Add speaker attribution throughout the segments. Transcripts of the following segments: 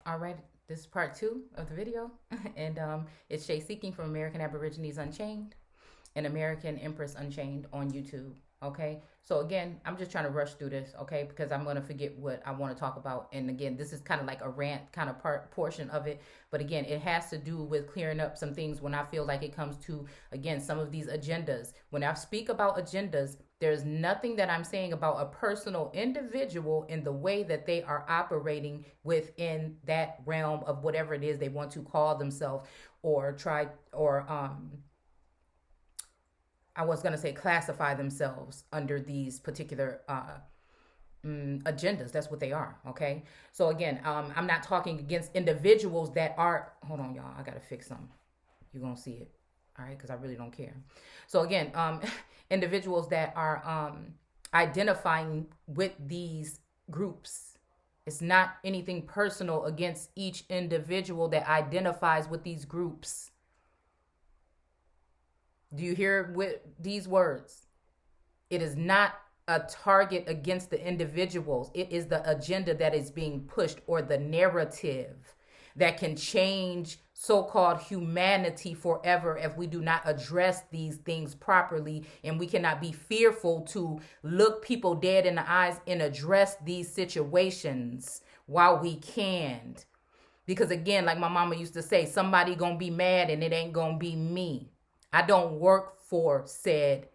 Speaker 1: All right, this is part 2 of the video, and it's Shay Seeking from American Aborigines Unchained and American Empress Unchained on YouTube. Okay, so again, I'm just trying to rush through this, okay, because I'm gonna forget what I want to talk about. And again, this is kind of like a rant kind of portion of it, but again, it has to do with clearing up some things when I feel like it comes to, again, some of these agendas. When I speak about agendas, there's nothing that I'm saying about a personal individual in the way that they are operating within that realm of whatever it is they want to call themselves or try or I was going to say classify themselves under these particular agendas. That's what they are. Okay. So again, I'm not talking against individuals that are, hold on, y'all. I got to fix something. You're going to see it. All right. Cause I really don't care. So again, individuals that are identifying with these groups. It's not anything personal against each individual that identifies with these groups. Do you hear with these words? It is not a target against the individuals. It is the agenda that is being pushed, or the narrative that can change so-called humanity forever if we do not address these things properly. And we cannot be fearful to look people dead in the eyes and address these situations while we can. Because again, like my mama used to say, somebody gonna be mad and it ain't gonna be me. I don't work for said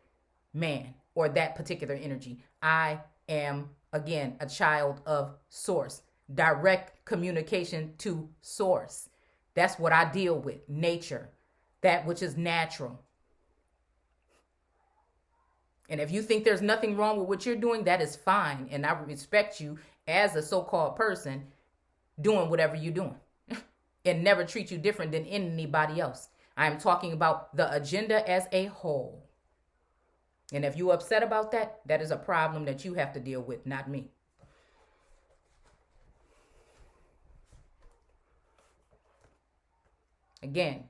Speaker 1: man or that particular energy. I am, again, a child of source. Direct communication to source. That's what I deal with. Nature. That which is natural. And if you think there's nothing wrong with what you're doing, that is fine. And I respect you as a so-called person doing whatever you're doing. And never treat you different than anybody else. I'm talking about the agenda as a whole. And if you're upset about that, that is a problem that you have to deal with, not me. Again,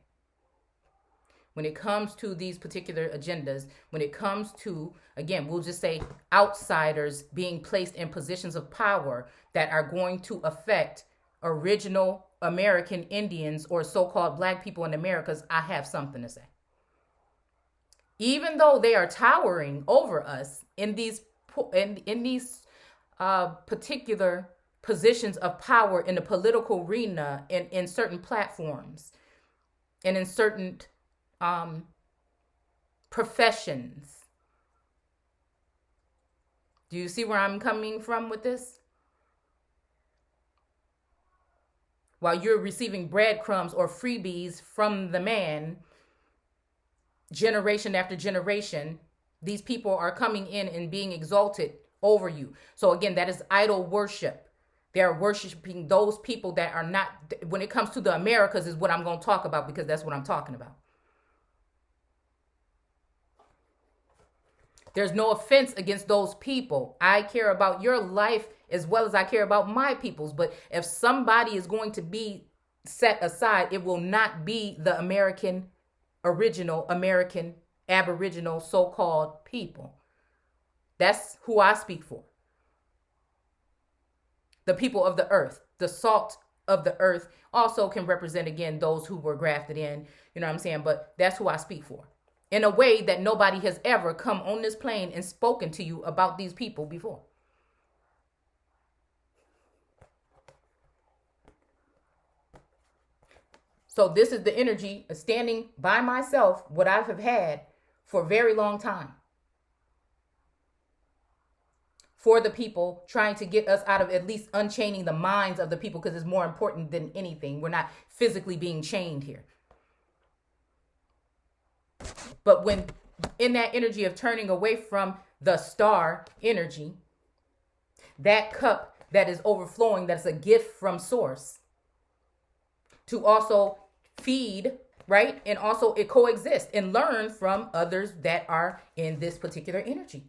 Speaker 1: when it comes to these particular agendas, when it comes to, again, we'll just say outsiders being placed in positions of power that are going to affect original American Indians or so-called black people in the Americas, I have something to say. Even though they are towering over us in these particular positions of power in the political arena and in certain platforms and in certain professions. Do you see where I'm coming from with this? While you're receiving breadcrumbs or freebies from the man, generation after generation, these people are coming in and being exalted over you. So again, that is idol worship. They're worshiping those people that are not, when it comes to the Americas is what I'm going to talk about, because that's what I'm talking about. There's no offense against those people. I care about your life as well as I care about my people's. But if somebody is going to be set aside, it will not be the American, original American, Aboriginal so-called people. That's who I speak for. The people of the earth, the salt of the earth, also can represent, again, those who were grafted in. You know what I'm saying? But that's who I speak for. In a way that nobody has ever come on this plane and spoken to you about these people before. So this is the energy of standing by myself, what I have had for a very long time. For the people, trying to get us out of at least unchaining the minds of the people, because it's more important than anything. We're not physically being chained here. But when in that energy of turning away from the star energy, that cup that is overflowing, that's a gift from source, to also feed, right? And also it coexist and learn from others that are in this particular energy.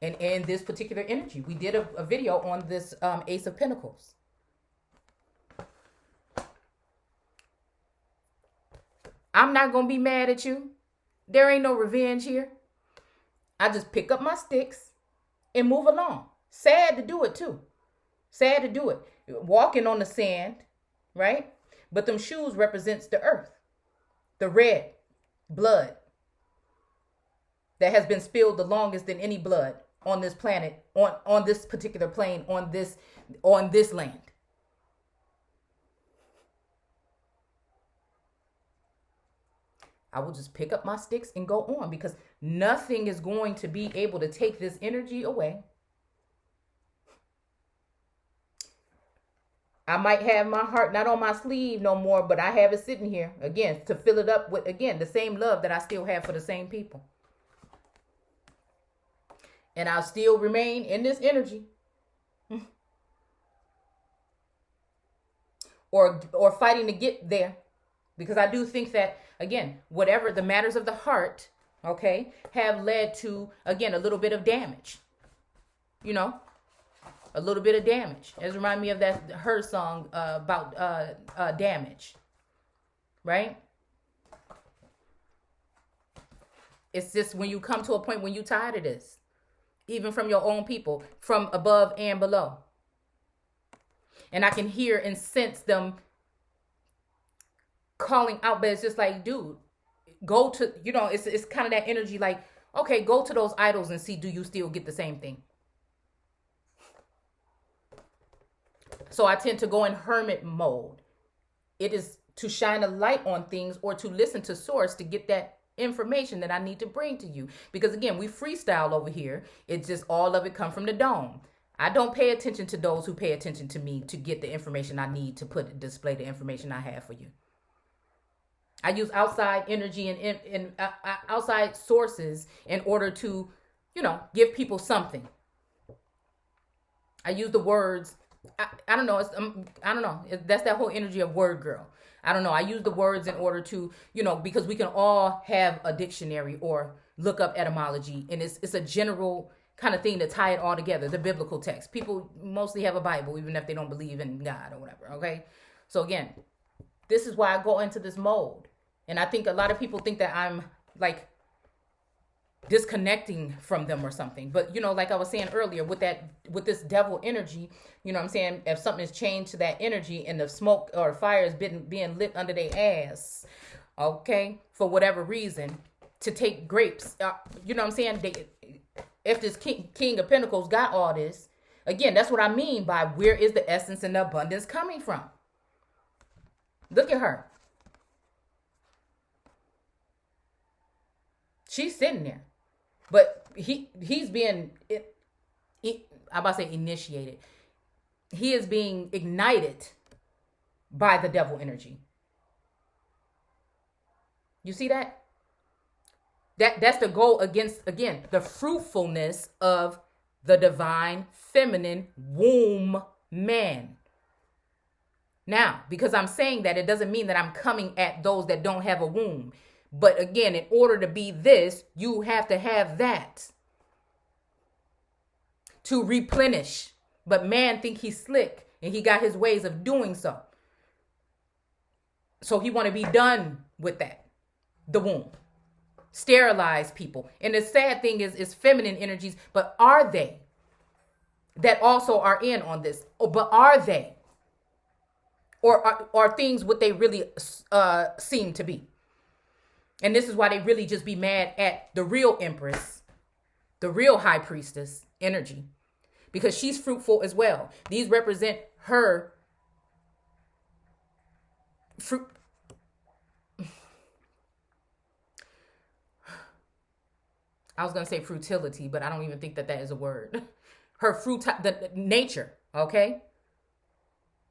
Speaker 1: And in this particular energy, we did a video on this Ace of Pentacles. I'm not going to be mad at you. There ain't no revenge here. I just pick up my sticks and move along. Sad to do it too. Sad to do it. Walking on the sand, right? But them shoes represents the earth, the red blood that has been spilled the longest than any blood on this planet, on this particular plane, on this land. I will just pick up my sticks and go on, because nothing is going to be able to take this energy away. I might have my heart not on my sleeve no more, but I have it sitting here again to fill it up with, again, the same love that I still have for the same people. And I'll still remain in this energy. Or fighting to get there. Because I do think that, again, whatever the matters of the heart, okay, have led to, again, a little bit of damage. You know, a little bit of damage. It reminds me of her song about damage, right? It's just when you come to a point when you're tired of this, even from your own people, from above and below. And I can hear and sense them calling out, but it's just like, dude, go to, it's kind of that energy like, okay, go to those idols and see, do you still get the same thing? So I tend to go in hermit mode. It is to shine a light on things or to listen to source to get that information that I need to bring to you. Because again, we freestyle over here. It's just all of it come from the dome. I don't pay attention to those who pay attention to me to get the information I need to display the information I have for you. I use outside energy and outside sources in order to, give people something. I use the words. I don't know. I don't know. That's that whole energy of word girl. I don't know. I use the words in order to, because we can all have a dictionary or look up etymology. And it's a general kind of thing to tie it all together. The biblical text. People mostly have a Bible, even if they don't believe in God or whatever. Okay. So again, this is why I go into this mode. And I think a lot of people think that I'm like disconnecting from them or something. But, like I was saying earlier, with this devil energy, what I'm saying, if something is changed to that energy and the smoke or fire is being lit under their ass, okay, for whatever reason, to take grapes, what I'm saying? If this king of pentacles got all this, again, that's what I mean by where is the essence and the abundance coming from? Look at her. She's sitting there. But he's being, I'm about to say initiated. He is being ignited by the devil energy. You see that? That's the goal against, again, the fruitfulness of the divine feminine womb man. Now, because I'm saying that, it doesn't mean that I'm coming at those that don't have a womb. But again, in order to be this, you have to have that to replenish. But man think he's slick and he got his ways of doing so. So he want to be done with that, the womb. Sterilize people. And the sad thing is feminine energies, but are they that also are in on this? But are they? Or are things what they really seem to be? And this is why they really just be mad at the real empress, the real high priestess energy, because she's fruitful as well. These represent her fruit. I was going to say frutility, but I don't even think that is a word. Her the nature, okay?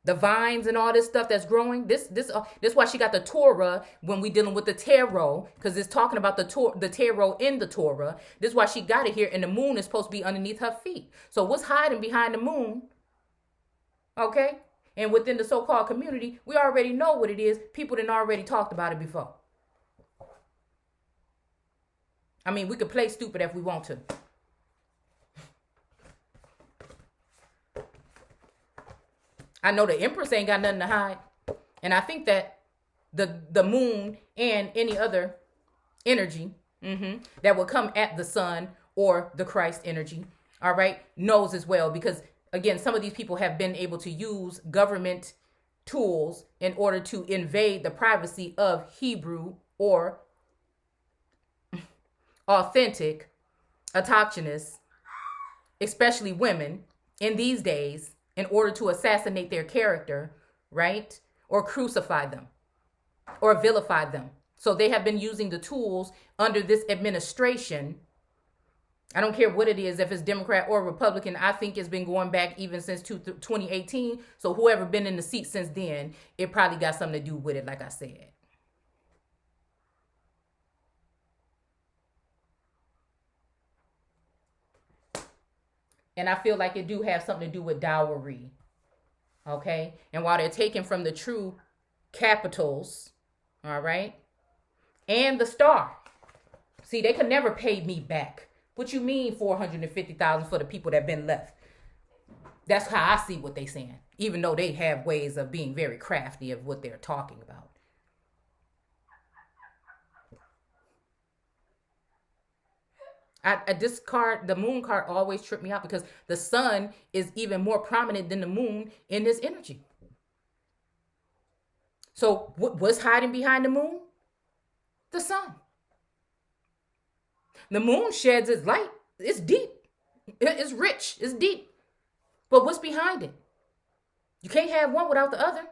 Speaker 1: The vines and all this stuff that's growing. This why she got the Torah when we dealing with the tarot, because it's talking about the tarot in the Torah. This is why she got it here, and the moon is supposed to be underneath her feet. So what's hiding behind the moon? Okay, and within the so-called community, we already know what it is. People done already talked about it before. I mean, we could play stupid if we want to. I know the Empress ain't got nothing to hide. And I think that the moon and any other energy that will come at the sun or the Christ energy, all right, knows as well. Because, again, some of these people have been able to use government tools in order to invade the privacy of Hebrew or authentic autochthonous, especially women in these days, in order to assassinate their character, right? Or crucify them or vilify them. So they have been using the tools under this administration. I don't care what it is, if it's Democrat or Republican. I think it's been going back even since 2018. So whoever been in the seat since then, it probably got something to do with it, like I said. And I feel like it do have something to do with dowry. Okay? And while they're taken from the true capitals, all right, and the star. See, they could never pay me back. What you mean $450,000 for the people that been left? That's how I see what they saying, even though they have ways of being very crafty of what they're talking about. This card, the moon card, always tripped me out because the sun is even more prominent than the moon in this energy. So what's hiding behind the moon? The sun. The moon sheds its light. It's deep. It's rich. It's deep. But what's behind it? You can't have one without the other.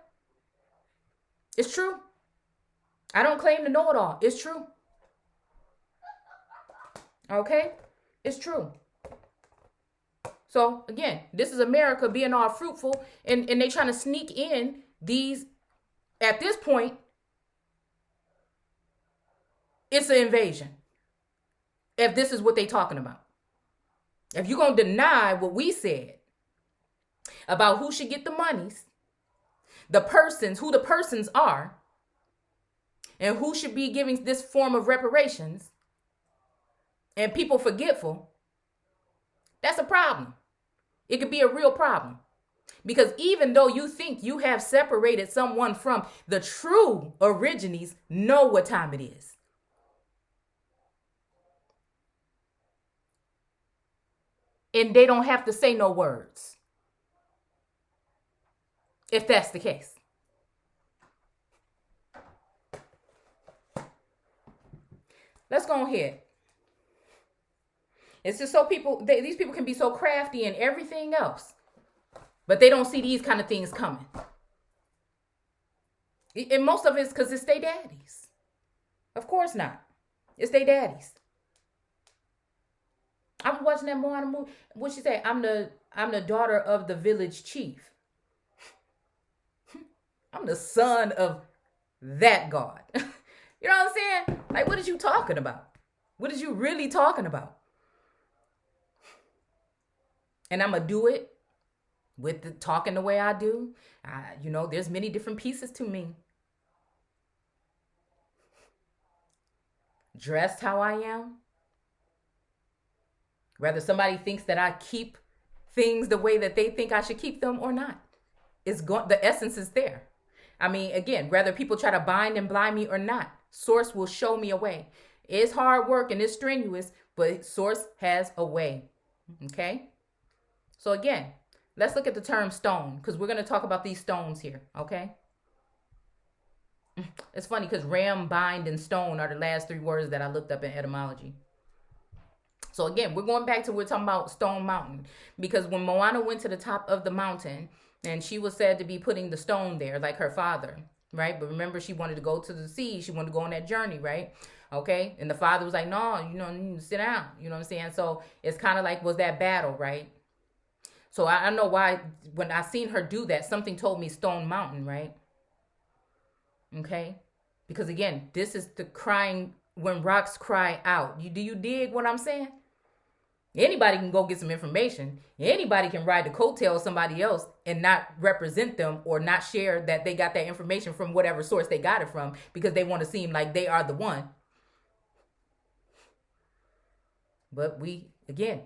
Speaker 1: It's true. I don't claim to know it all. It's true. Okay? It's true. So, again, this is America being all fruitful, and they trying to sneak in these, at this point, it's an invasion. If this is what they talking about. If you're going to deny what we said about who should get the monies, the persons, who the persons are, and who should be giving this form of reparations, and people forgetful, that's a problem. It could be a real problem. Because even though you think you have separated someone from the true origines, know what time it is. And they don't have to say no words. If that's the case. Let's go ahead. It's just so these people can be so crafty and everything else, but they don't see these kind of things coming. And most of it's because it's their daddies. Of course not. It's their daddies. I was watching that Moana movie. What she say? I'm the daughter of the village chief. I'm the son of that God. You know what I'm saying? Like, what is you talking about? What is you really talking about? And I'm going to do it with the talking the way I do. There's many different pieces to me. Dressed how I am. Whether somebody thinks that I keep things the way that they think I should keep them or not. The essence is there. I mean, again, whether people try to bind and blind me or not, Source will show me a way. It's hard work and it's strenuous, but Source has a way. Okay? So again, let's look at the term stone, because we're going to talk about these stones here, okay? It's funny because ram, bind, and stone are the last three words that I looked up in etymology. So again, we're going back to, we're talking about Stone Mountain, because when Moana went to the top of the mountain, and she was said to be putting the stone there, like her father, right? But remember, she wanted to go to the sea. She wanted to go on that journey, right? Okay? And the father was like, no, you need to sit down. You know what I'm saying? So it's kind of like, was that battle, right? So I know why, when I seen her do that, something told me Stone Mountain, right? Okay? Because again, this is the crying, when rocks cry out. Do you dig what I'm saying? Anybody can go get some information. Anybody can ride the coattail of somebody else and not represent them or not share that they got that information from whatever source they got it from, because they want to seem like they are the one. But again,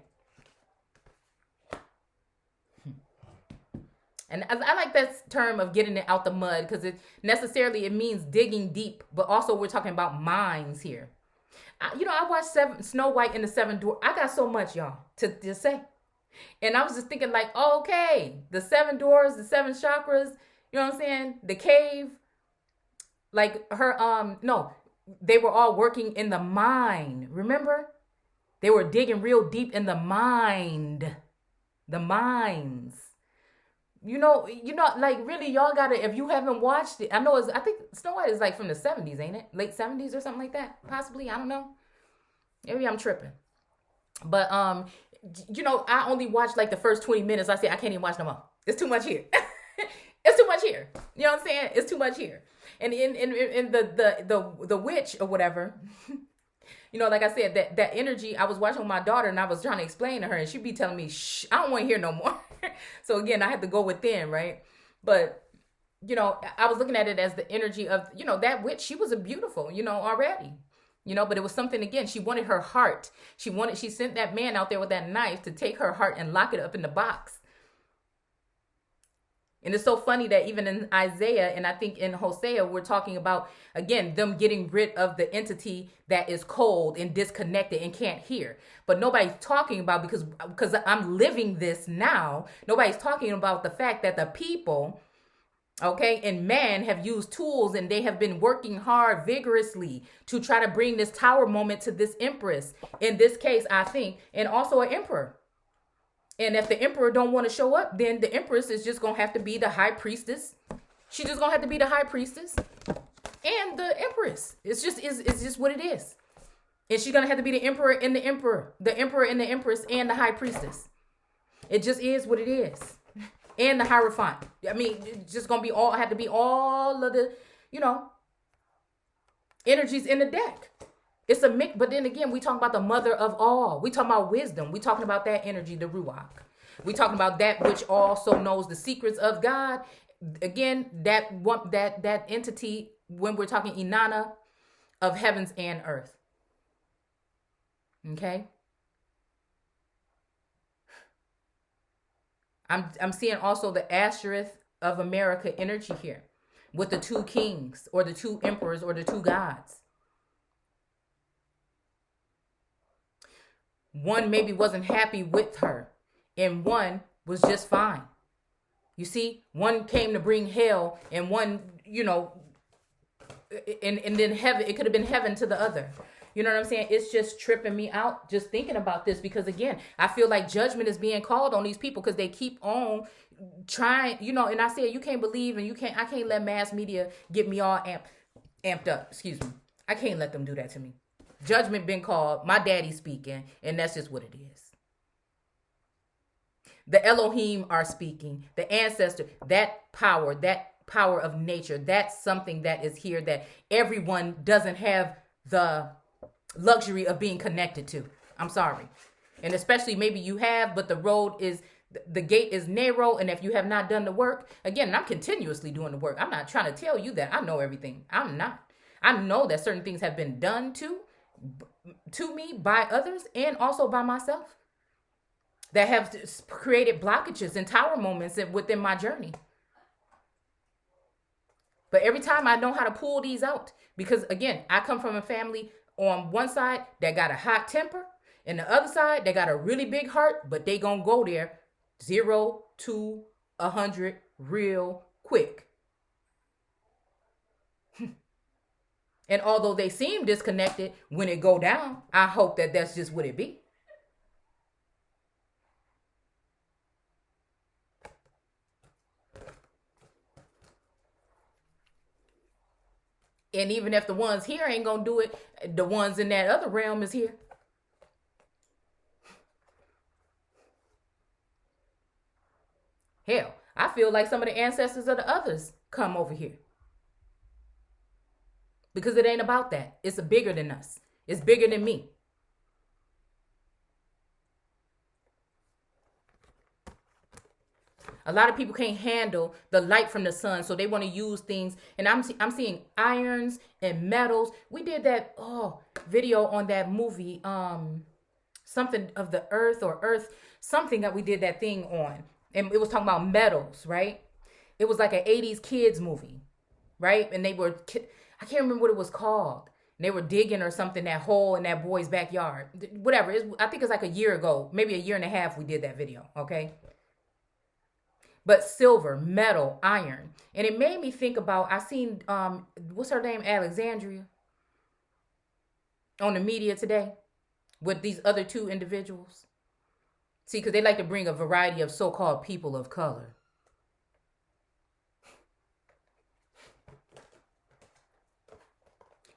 Speaker 1: and I like that term of getting it out the mud, because it means digging deep, but also we're talking about minds here. I watched Snow White and the Seven Dwarfs. I got so much, y'all, to say. And I was just thinking like, okay, the seven dwarfs, the seven chakras, You know what I'm saying? The cave, like her, no, they were all working in the mine. Remember? They were digging real deep in the mind, the mines. Like really, y'all gotta. If you haven't watched it, I think Snow White is like from the 70s, ain't it? Late 70s or something like that, possibly. I don't know. Maybe I'm tripping. But I only watched like the first 20 minutes. I said I can't even watch no more. It's too much here. It's too much here. You know what I'm saying? It's too much here. And in the witch or whatever. Like I said, that energy, I was watching with my daughter and I was trying to explain to her and she'd be telling me, shh, I don't want to hear no more. So again, I had to go within, right? But, I was looking at it as the energy of, that witch, she was beautiful, already. But it was something, again, she wanted her heart. She sent that man out there with that knife to take her heart and lock it up in the box. And it's so funny that even in Isaiah and I think in Hosea, we're talking about, again, them getting rid of the entity that is cold and disconnected and can't hear. But nobody's talking about, because I'm living this now, nobody's talking about the fact that the people, okay, and man have used tools and they have been working hard vigorously to try to bring this tower moment to this empress. In this case, I think, and also an emperor. And if the emperor don't want to show up, then the empress is just going to have to be the high priestess. She just going to have to be the high priestess and the empress. It's just what it is. And she's going to have to be the emperor and the emperor and the empress and the high priestess. It just is what it is. And the hierophant. I mean, it's just going to be all of the, energies in the deck. It's a mix, but then again, we talk about the mother of all. We talking about wisdom. We talking about that energy, the ruach. We talking about that which also knows the secrets of God. Again, that entity, when we're talking Inanna, of heavens and earth. Okay. I'm seeing also the Ashereth of America energy here, with the two kings or the two emperors or the two gods. One maybe wasn't happy with her and one was just fine. You see, one came to bring hell and one, and then heaven, it could have been heaven to the other. You know what I'm saying? It's just tripping me out just thinking about this because, again, I feel like judgment is being called on these people because they keep on trying, and I said, you can't believe and I can't let mass media get me all amped up. Excuse me. I can't let them do that to me. Judgment been called, my daddy speaking, and that's just what it is. The Elohim are speaking, the ancestor, that power of nature, that's something that is here that everyone doesn't have the luxury of being connected to. I'm sorry. And especially maybe you have, but the gate is narrow, and if you have not done the work, again, I'm continuously doing the work. I'm not trying to tell you that I know everything. I'm not. I know that certain things have been done to me by others and also by myself that have created blockages and tower moments within my journey. But every time I know how to pull these out, because again, I come from a family on one side that got a hot temper and the other side that got a really big heart, but they gonna go there 0 to 100 real quick. And although they seem disconnected, when it go down, I hope that that's just what it be. And even if the ones here ain't gonna do it, the ones in that other realm is here. Hell, I feel like some of the ancestors of the others come over here. Because it ain't about that. It's bigger than us. It's bigger than me. A lot of people can't handle the light from the sun, so they want to use things. And I'm seeing irons and metals. We did that video on that movie, something of the earth or earth, something that we did that thing on. And it was talking about metals, right? It was like an 80s kids movie, right? And they were, I can't remember what it was called. They were digging or something, that hole in that boy's backyard. Whatever. I think it's like a year ago, maybe a year and a half we did that video, okay? but silver, metal, iron. And it made me think about, I seen, what's her name, Alexandria, on the media today with these other two individuals. See, because they like to bring a variety of so-called people of color.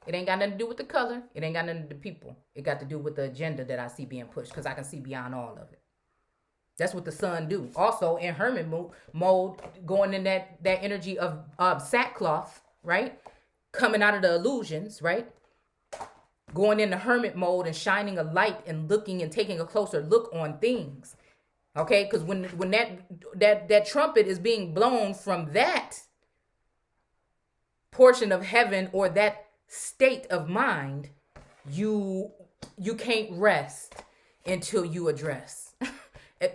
Speaker 1: It ain't got nothing to do with the color. It ain't got nothing to do with the people. It got to do with the agenda that I see being pushed, because I can see beyond all of it. That's what the sun do. Also, in hermit mode, going in that energy of sackcloth, right? Coming out of the illusions, right? Going into hermit mode and shining a light and looking and taking a closer look on things. Okay? Because when that trumpet is being blown from that portion of heaven or that state of mind, you can't rest until you address.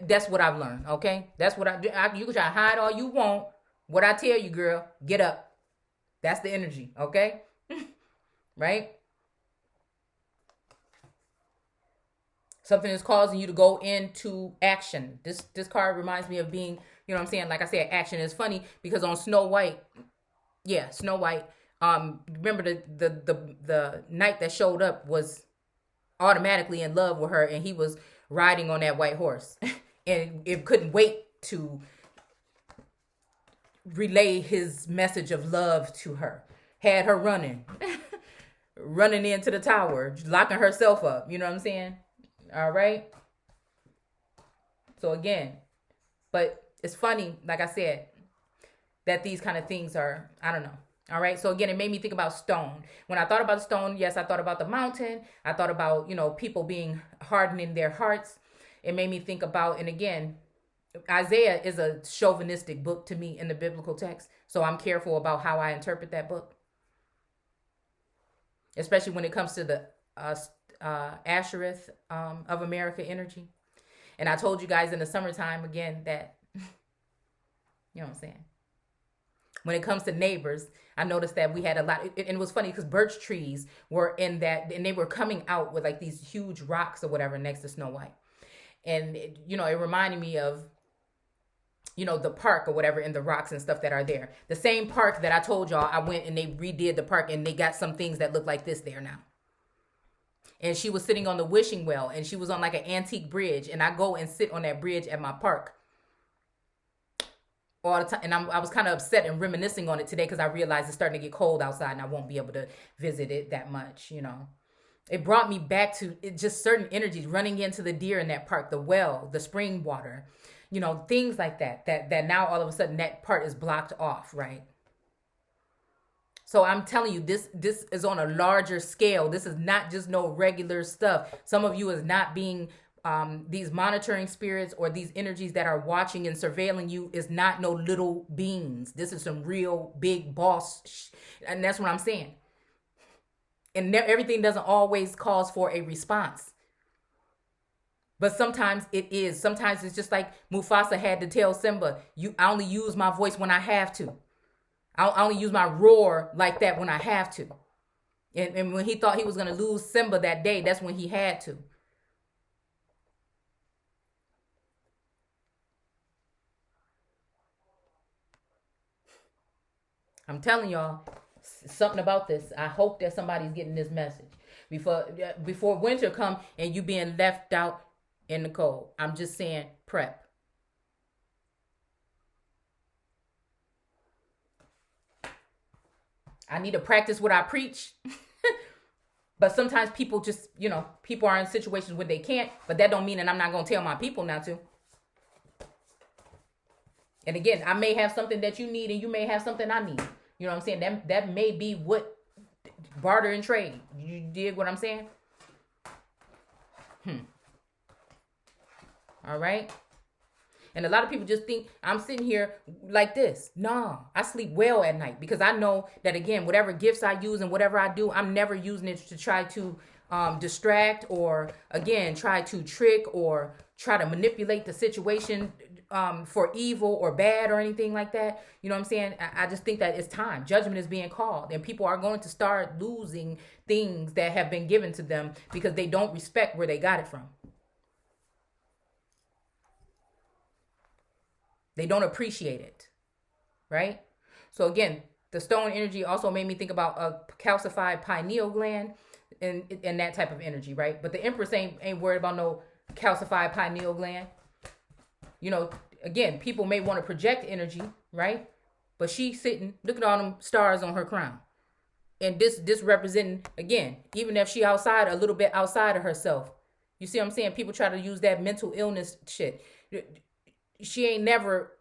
Speaker 1: That's what I've learned, okay? That's what I do. You can try to hide all you want. What I tell you, girl, get up. That's the energy, okay? Right? Something is causing you to go into action. This card reminds me of being, you know what I'm saying? Like I said, action is funny because on Snow White, remember the knight that showed up was automatically in love with her, and he was riding on that white horse and it couldn't wait to relay his message of love to her. Had her running into the tower, locking herself up. You know what I'm saying? All right. So again, but it's funny, like I said, that these kind of things are, I don't know. All right. So again, it made me think about stone. When I thought about stone, yes, I thought about the mountain. I thought about, people being hardened in their hearts. It made me think about, and again, Isaiah is a chauvinistic book to me in the biblical text. So I'm careful about how I interpret that book, especially when it comes to the Ashereth of America energy. And I told you guys in the summertime again that, you know what I'm saying? When it comes to neighbors, I noticed that we had a lot. And it was funny because birch trees were in that, and they were coming out with like these huge rocks or whatever next to Snow White. And, it reminded me of, the park or whatever, and the rocks and stuff that are there. The same park that I told y'all, I went and they redid the park, and they got some things that look like this there now. And she was sitting on the wishing well, and she was on like an antique bridge. And I go and sit on that bridge at my park all the time. And I was kind of upset and reminiscing on it today because I realized it's starting to get cold outside and I won't be able to visit it that much, It brought me back to just certain energies, running into the deer in that park, the well, the spring water, things like that now all of a sudden that part is blocked off, right? So I'm telling you, this is on a larger scale. This is not just no regular stuff. Some of you is not being, these monitoring spirits or these energies that are watching and surveilling you is not no little beings. This is some real big boss. And that's what I'm saying. And everything doesn't always cause for a response. But sometimes it is. Sometimes it's just like Mufasa had to tell Simba, I only use my voice when I have to. I only use my roar like that when I have to. And when he thought he was going to lose Simba that day, that's when he had to. I'm telling y'all, something about this. I hope that somebody's getting this message before winter come and you being left out in the cold. I'm just saying, prep. I need to practice what I preach. But sometimes people just, people are in situations where they can't, but that don't mean that I'm not going to tell my people not to. And again, I may have something that you need and you may have something I need. You know what I'm saying? That may be what barter and trade. You dig what I'm saying? All right. And a lot of people just think I'm sitting here like this. No, I sleep well at night because I know that, again, whatever gifts I use and whatever I do, I'm never using it to try to distract or, again, try to trick or try to manipulate the situation for evil or bad or anything like that. You know what I'm saying? I just think that it's time. Judgment is being called and people are going to start losing things that have been given to them because they don't respect where they got it from. They don't appreciate it, right? So again, the stone energy also made me think about a calcified pineal gland and that type of energy, right? But the Empress ain't worried about no calcified pineal gland. You know, again, people may want to project energy, right? But she's sitting, look at all them stars on her crown. And this representing, again, even if she outside, a little bit outside of herself. You see what I'm saying? People try to use that mental illness shit. She ain't never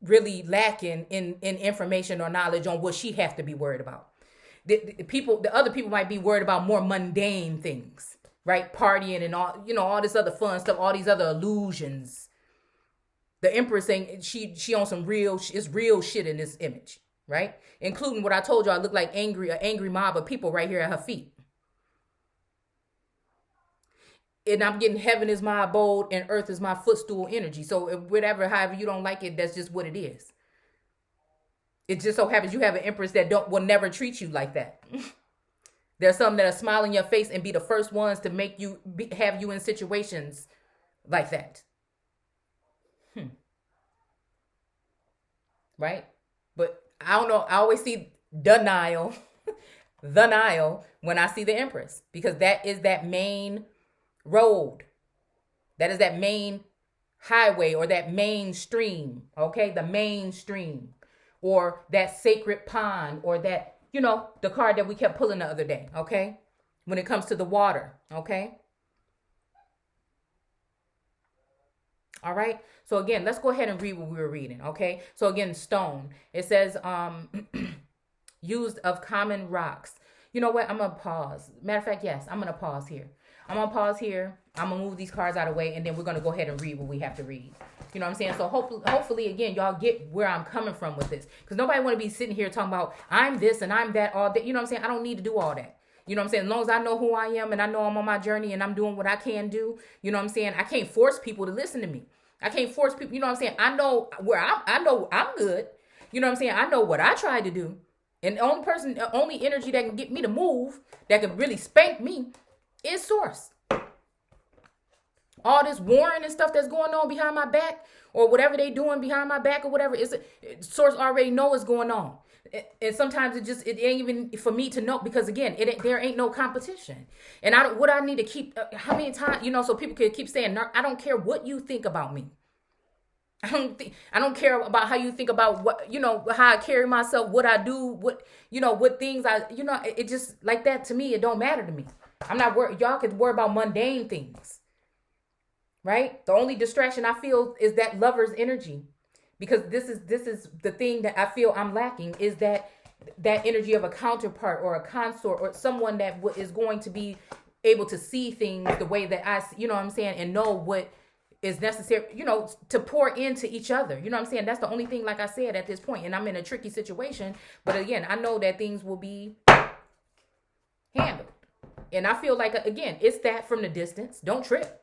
Speaker 1: really lacking in information or knowledge on what she has to be worried about. The other people might be worried about more mundane things, right? Partying and all, all this other fun stuff, all these other illusions. The Empress saying she on some real shit in this image, right? Including what I told you, I look like an angry mob of people right here at her feet. And I'm getting heaven is my abode and earth is my footstool energy. So however you don't like it, that's just what it is. It just so happens you have an Empress that will never treat you like that. There's some that are smile in your face and be the first ones to make you have you in situations like that. Right? But I don't know. I always see the Nile when I see the Empress, because that is that main road. That is that main highway or that main stream. Okay? The main stream. Or that sacred pond, or that, the card that we kept pulling the other day, okay? When it comes to the water, okay? All right? So again, let's go ahead and read what we were reading, okay? So again, stone. It says, used of common rocks. You know what? I'm going to pause. Matter of fact, yes, I'm going to pause here. I'm going to move these cards out of the way, and then we're going to go ahead and read what we have to read. You know what I'm saying? So hopefully, again, y'all get where I'm coming from with this. Because nobody want to be sitting here talking about, I'm this and I'm that all day. You know what I'm saying? I don't need to do all that. You know what I'm saying? As long as I know who I am and I know I'm on my journey and I'm doing what I can do. You know what I'm saying? I can't force people to listen to me. I can't force people. You know what I'm saying? I know I know I'm good. You know what I'm saying? I know what I tried to do. And the only energy that can get me to move, that can really spank me, is Source. All this warring and stuff that's going on behind my back, or whatever they doing behind my back or whatever, Source already know what's going on. And sometimes it ain't even for me to know, because again, there ain't no competition. And I need to keep, how many times, so people can keep saying, I don't care what you think about me. I don't care about how you think about what, how I carry myself, what I do, what things it just like that. To me, it don't matter to me. I'm not worried. Y'all could worry about mundane things, right? The only distraction I feel is that lover's energy, because this is the thing that I feel I'm lacking, is that energy of a counterpart or a consort or someone that is going to be able to see things the way that I, what I'm saying, and know what is necessary, to pour into each other. You know what I'm saying? That's the only thing, like I said, at this point. And I'm in a tricky situation. But again, I know that things will be handled. And I feel like, again, it's that from the distance. Don't trip.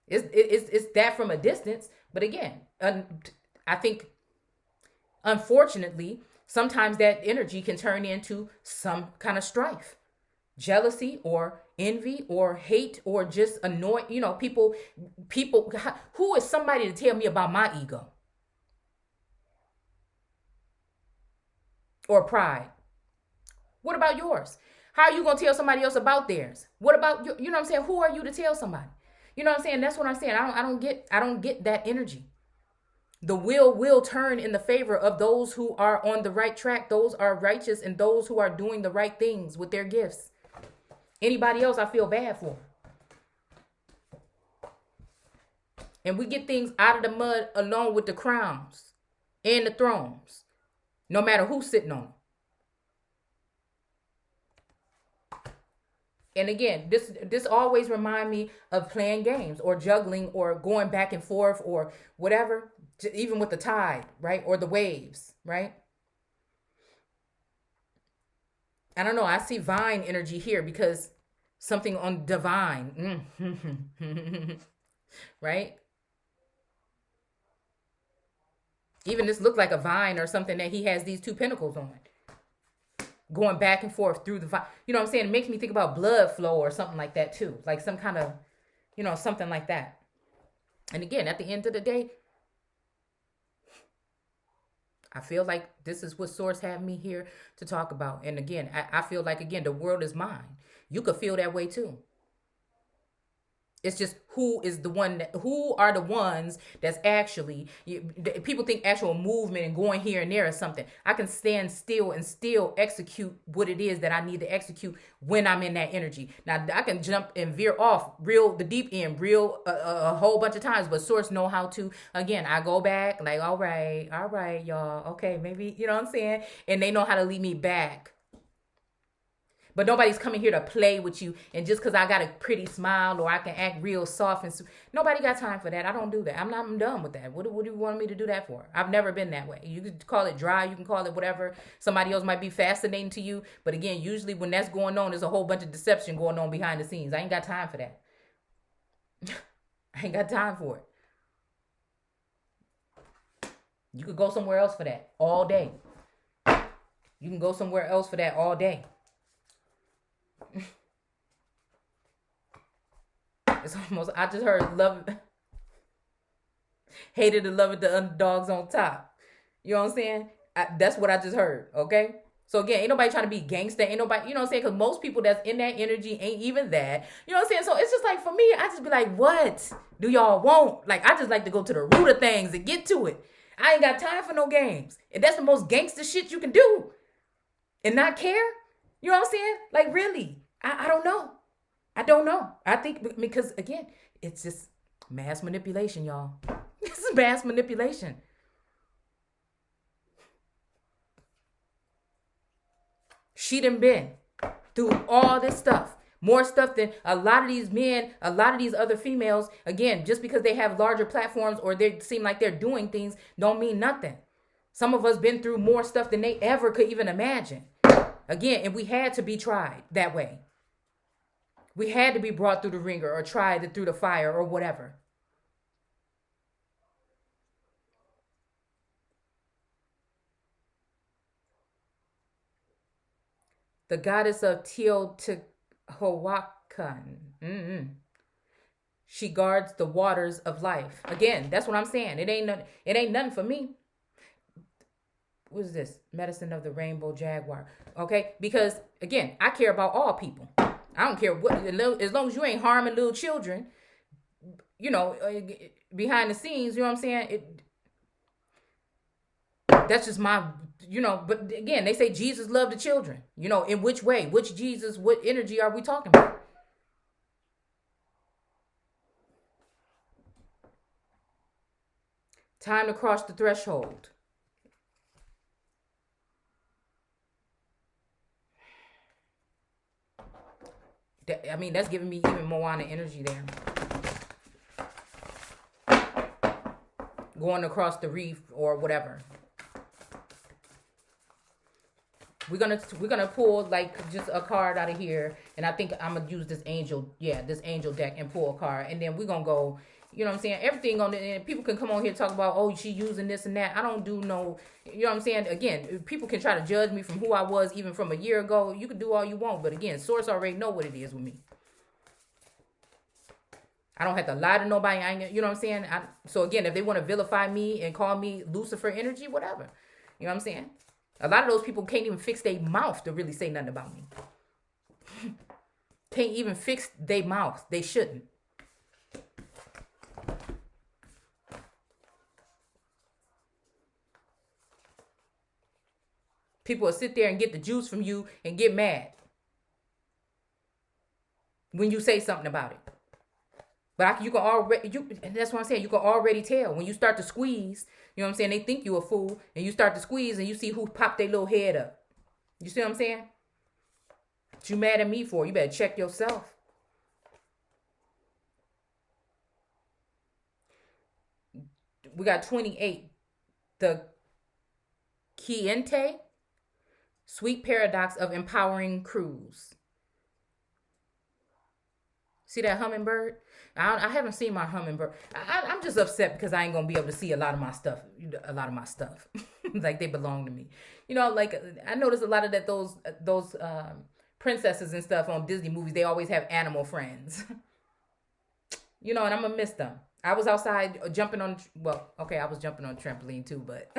Speaker 1: It's that from a distance. But again, I think, unfortunately, sometimes that energy can turn into some kind of strife, jealousy, or envy, or hate, or just annoy. People. Who is somebody to tell me about my ego or pride? What about yours? How are you going to tell somebody else about theirs? What about you? You know what I'm saying? Who are you to tell somebody? You know what I'm saying? That's what I'm saying. I don't get that energy. The will turn in the favor of those who are on the right track. Those are righteous, and those who are doing the right things with their gifts. Anybody else, I feel bad for. And we get things out of the mud along with the crowns and the thrones, no matter who's sitting on them. And again, this always remind me of playing games or juggling or going back and forth or whatever, even with the tide, right? Or the waves, right? I don't know. I see vine energy here because something on divine, right? Even this looked like a vine or something that he has these two pentacles on, going back and forth through the vine. You know what I'm saying? It makes me think about blood flow or something like that too. Like some kind of, something like that. And again, at the end of the day, I feel like this is what Source had me here to talk about. And again, I feel like, again, the world is mine. You could feel that way too. It's just who are the ones that's actually, people think actual movement and going here and there is something. I can stand still and still execute what it is that I need to execute when I'm in that energy. Now I can jump and veer off the deep end a whole bunch of times, but Source know how to. Again, I go back like, all right, y'all, okay, maybe, you know what I'm saying? And they know how to lead me back. But nobody's coming here to play with you. And just because I got a pretty smile or I can act real soft and nobody got time for that. I don't do that. I'm done with that. What do you want me to do that for? I've never been that way. You can call it dry. You can call it whatever. Somebody else might be fascinating to you. But again, usually when that's going on, there's a whole bunch of deception going on behind the scenes. I ain't got time for that. I ain't got time for it. You could go somewhere else for that all day. You can go somewhere else for that all day. It's almost, I just heard hated to love it, the underdogs on top. You know what I'm saying? That's what I just heard, okay? So again, ain't nobody trying to be gangster. Ain't nobody, you know what I'm saying? Because most people that's in that energy ain't even that. You know what I'm saying? So it's just like, for me, I just be like, what do y'all want? Like, I just like to go to the root of things and get to it. I ain't got time for no games. And that's the most gangster shit you can do. And not care? You know what I'm saying? Like, really? I don't know. I don't know. I think because, again, it's just mass manipulation, y'all. This is mass manipulation. She done been through all this stuff. More stuff than a lot of these men, a lot of these other females. Again, just because they have larger platforms or they seem like they're doing things don't mean nothing. Some of us been through more stuff than they ever could even imagine. Again, and we had to be tried that way. We had to be brought through the ringer or tried through the fire or whatever. The goddess of Teotihuacan. She guards the waters of life. Again, that's what I'm saying. It ain't nothing for me. What is this? Medicine of the rainbow jaguar. Okay? Because, again, I care about all people. I don't care what, as long as you ain't harming little children, you know, behind the scenes, you know what I'm saying? That's just my, you know, but again, they say Jesus loved the children. You know, in which way? Which Jesus, what energy are we talking about? Time to cross the threshold. I mean, that's giving me even Moana energy there. Going across the reef or whatever. We're gonna pull like just a card out of here, and I think I'm gonna use this angel deck and pull a card, and then we're gonna go. You know what I'm saying? Everything on the, and people can come on here and talk about, oh, she using this and that. I don't do no, you know what I'm saying? Again, people can try to judge me from who I was even from a year ago. You can do all you want, but again, Source already know what it is with me. I don't have to lie to nobody. You know what I'm saying? So again, if they want to vilify me and call me Lucifer energy, whatever. You know what I'm saying? A lot of those people can't even fix their mouth to really say nothing about me. Can't even fix their mouth. They shouldn't. People will sit there and get the juice from you and get mad when you say something about it. But you can already, and that's what I'm saying, you can already tell when you start to squeeze. You know what I'm saying? They think you a fool, and you start to squeeze, and you see who popped their little head up. You see what I'm saying? What you mad at me for? You better check yourself. We got 28. The Kiente, Sweet Paradox of Empowering Crews. See that hummingbird? I haven't seen my hummingbird. I'm just upset because I ain't gonna be able to see a lot of my stuff. Like they belong to me. You know, like I noticed a lot of that those princesses and stuff on Disney movies. They always have animal friends. You know, and I'm gonna miss them. I was outside jumping on, well, okay, I was jumping on a trampoline too, but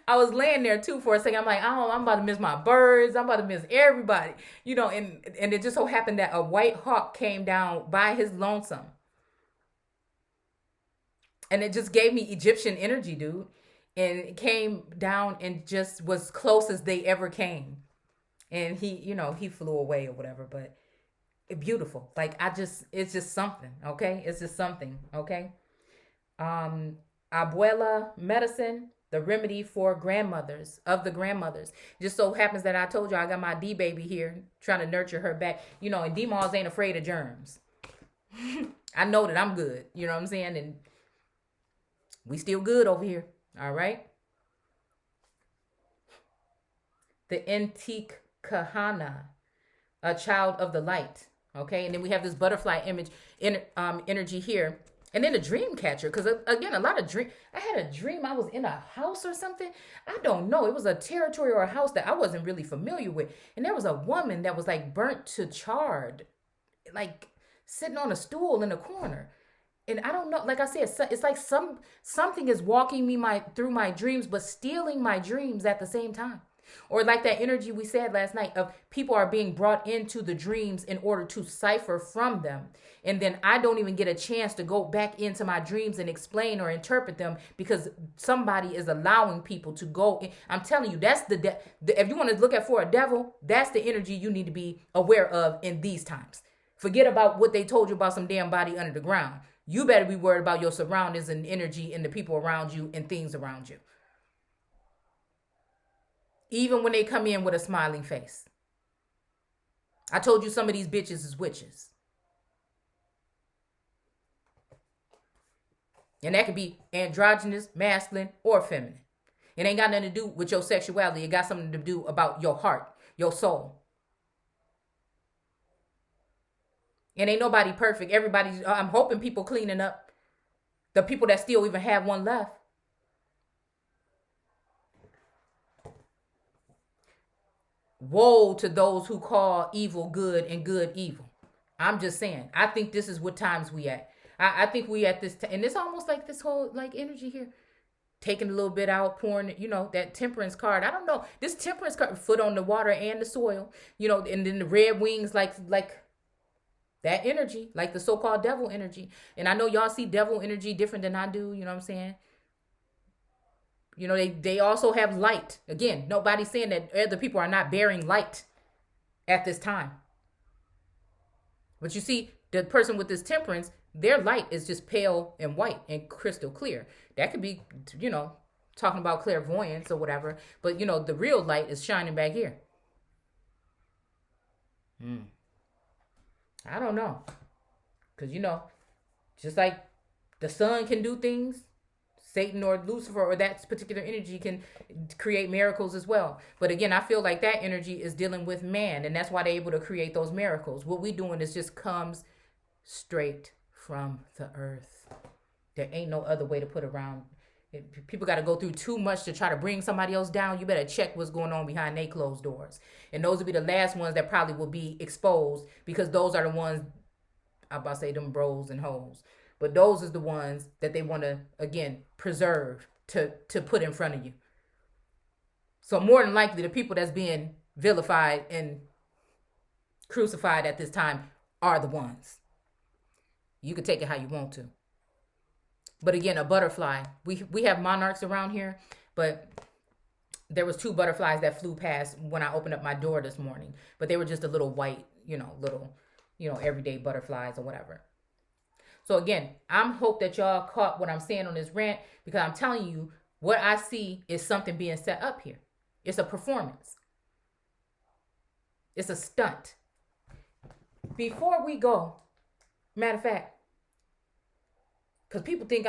Speaker 1: I was laying there too for a second. I'm like, oh, I'm about to miss my birds. I'm about to miss everybody, and it just so happened that a white hawk came down by his lonesome. And it just gave me Egyptian energy, dude. And it came down and just was close as they ever came. And he flew away or whatever, but beautiful. Like it's just something, okay? It's just something, okay? Abuela medicine, the remedy for grandmothers, of the grandmothers. Just so happens that I told you I got my D baby here trying to nurture her back. And D-Malls ain't afraid of germs. I know that I'm good, you know what I'm saying? And we still good over here, all right? The antique kahana, a child of the light, okay? And then we have this butterfly image, energy here. And then the dream catcher, because again, I had a dream I was in a house or something. I don't know. It was a territory or a house that I wasn't really familiar with. And there was a woman that was like burnt to charred, like sitting on a stool in a corner. And I don't know, like I said, it's like something is walking me through my dreams, but stealing my dreams at the same time. Or like that energy we said last night of people are being brought into the dreams in order to cipher from them. And then I don't even get a chance to go back into my dreams and explain or interpret them because somebody is allowing people to go in. I'm telling you, that's if you want to look at for a devil, that's the energy you need to be aware of in these times. Forget about what they told you about some damn body under the ground. You better be worried about your surroundings and energy and the people around you and things around you. Even when they come in with a smiling face. I told you some of these bitches is witches. And that could be androgynous, masculine, or feminine. It ain't got nothing to do with your sexuality. It got something to do about your heart, your soul. And ain't nobody perfect. I'm hoping people cleaning up. The people that still even have one left. Woe to those who call evil good and good evil. I'm just saying. I think this is what times we at. I think we at this and it's almost like this whole like energy here. Taking a little bit out, pouring, that temperance card. I don't know. This temperance card, foot on the water and the soil, and then the red wings like that energy, like the so-called devil energy. And I know y'all see devil energy different than I do, you know what I'm saying? They also have light. Again, nobody's saying that other people are not bearing light at this time. But you see, the person with this temperance, their light is just pale and white and crystal clear. That could be, talking about clairvoyance or whatever. But, the real light is shining back here. I don't know. Because, just like the sun can do things, Satan or Lucifer or that particular energy can create miracles as well. But again, I feel like that energy is dealing with man, and that's why they're able to create those miracles. What we doing is just comes straight from the earth. There ain't no other way to put around. People got to go through too much to try to bring somebody else down. You better check what's going on behind they closed doors. And those will be the last ones that probably will be exposed because those are the ones, I'm about to say them bros and hoes. But those are the ones that they want to, again, preserve to put in front of you. So more than likely, the people that's being vilified and crucified at this time are the ones. You can take it how you want to. But again, a butterfly. We have monarchs around here, but there was 2 butterflies that flew past when I opened up my door this morning. But they were just a little white, everyday butterflies or whatever. So again, I'm hope that y'all caught what I'm saying on this rant because I'm telling you what I see is something being set up here. It's a performance. It's a stunt. Before we go, matter of fact, because people think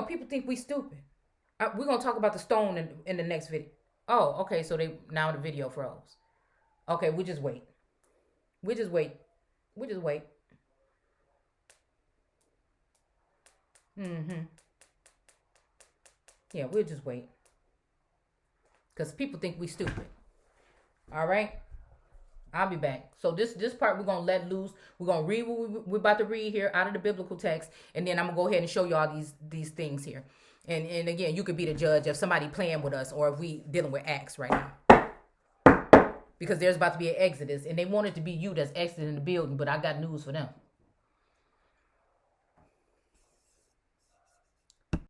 Speaker 1: people think we stupid. We're going to talk about the stone in the next video. Oh, okay. So now the video froze. Okay. We just wait. Yeah, we'll just wait. Because people think we stupid. All right? I'll be back. So this part we're gonna let loose. We're gonna read what we're about to read here out of the biblical text, and then I'm gonna go ahead and show y'all these things here. And again, you could be the judge if somebody playing with us or if we dealing with acts right now. Because there's about to be an exodus, and they want it to be you that's exiting the building, but I got news for them.